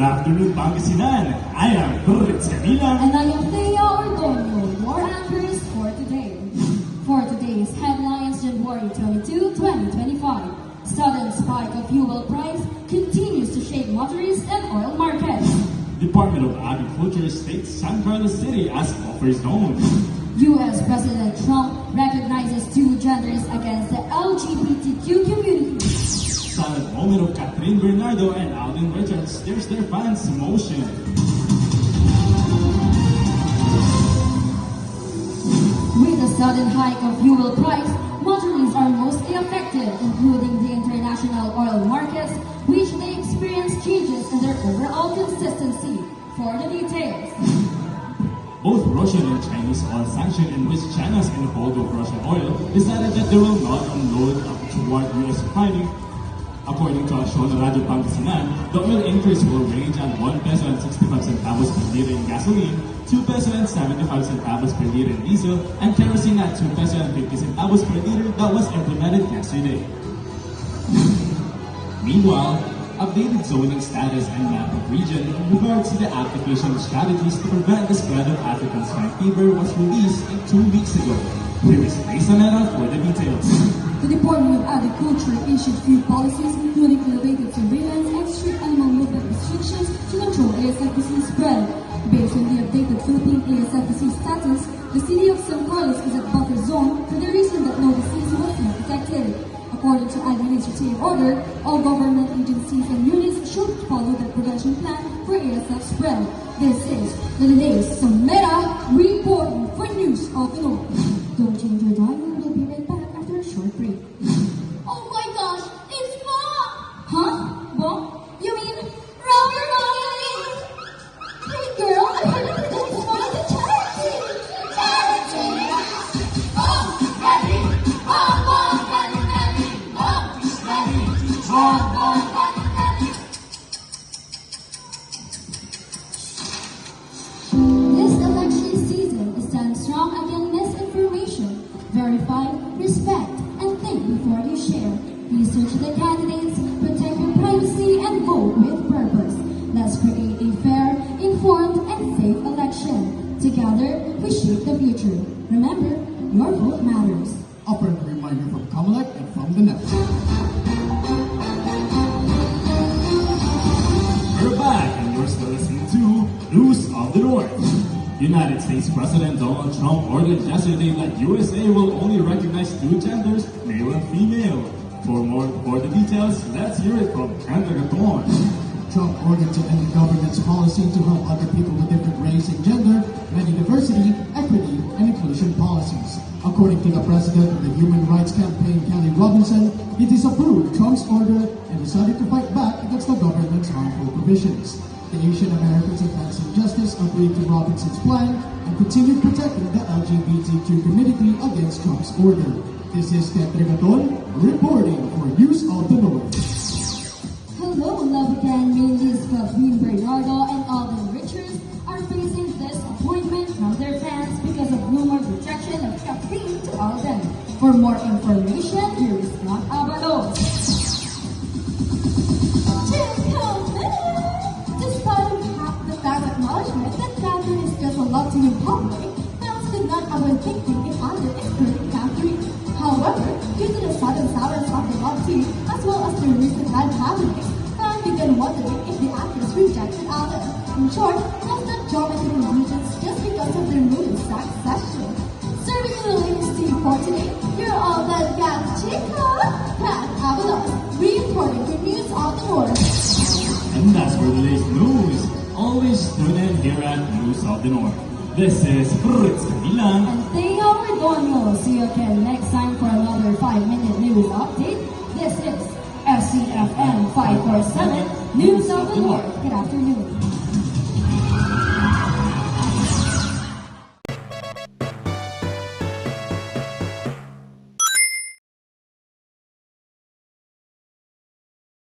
afternoon, Pangasinan. I am Fritz Camila. And I am Thea Ordonio, your anchors for today. For today's headlines, January 22, 2025. Sudden spike of fuel price continues to shake motorists and oil markets. Department of Agriculture states San Carlos City as buffer zone. U.S. President Trump recognizes two genders against the LGBTQ community. Silent moment of Catherine Bernardo and Alvin Richards stirs their fans' emotion. With a sudden hike of fuel price, motorists are mostly affected, including the international oil markets, which they experience changes in their overall consistency. For the details. Both Russian and Chinese oil sanctions in which China's in hold of Russian oil decided that they will not unload up toward U.S. refining. According to Aksyon Radio Pangasinan, the oil increase will range at 1 peso and 65 centavos per liter in gasoline, 2 peso and 75 centavos per liter in diesel, and kerosene at 2 peso and 50 centavos per liter that was implemented yesterday. Meanwhile, updated zoning status and map of region in regards to the application strategies to prevent the spread of African swine fever was released 2 weeks ago. Here is Grace Aneta for the details. The Department of Agriculture issued few policies, including elevated surveillance and strict animal movement restrictions to control ASFPC spread. Based on the updated Philippine ASFPC status, the city of San Carlos is at buffer zone for the reason that no disease was not detected. According to administrative order, all government agencies and units should follow the prevention plan for ASF spread. This is the Delays Somera reporting for News of the North. Don't change your dial, we'll be right back after a short break. Oh my gosh, it's Bob! Huh? Bob? You mean Robert Bobby? Hey girl, I heard that the guys wanted the charity! Charity! Oh, Daddy! Oh, Daddy, Daddy! Oh, Daddy! Oh, Daddy, Daddy! This election season stands strong against misinformation. Verify, respect, and think before you share. Research the candidates, protect your privacy, and vote with purpose. Let's create a fair, informed, and safe election. Together, we shape the future. Remember, your vote matters. A friendly reminder from Kamalek and from the net. We're back, and you're still listening to News of the North. United States President Donald Trump ordered yesterday that USA will only recognize two genders, male and female. For the details, let's hear it from Kendra Gaton. Trump ordered to end the government's policy to help other people with different race and gender, many diversity, equity, and inclusion policies. According to the president of the Human Rights Campaign, Kelly Robinson, he disapproved Trump's order and decided to fight back against the government's harmful provisions. The Asian Americans Advancing Justice agreed to Robinson's plan and continued protecting the LGBTQ community against Trump's order. This is Kendra Gaton reporting for News of the North. Hello, love again. Mainly Catherine Bernardo and Alvin Richards are facing disappointment from their fans because of rumored rejection of Catherine to Alvin. For more information, here is Scott Abalos. Despite the fans' acknowledgement that Catherine is just a love to you public, fans did not avoid thinking if Alvin is hurting Catherine. However, due to the sudden silence of the love team, as well as the recent bad happenings, fans began wondering if the actress rejected Alvin. In short, does not jump into conclusions just because of their mood sack session. Serving you the latest tea for today, you're all that gas chica, Pat Avalos, reporting for News of the North. And that's for today's news. Always tune in here at News of the North. This is Fritz Camila. And Thea Ordonio. See you again next time for another 5-minute news update. This is SCFM 547 News of the North. Good afternoon.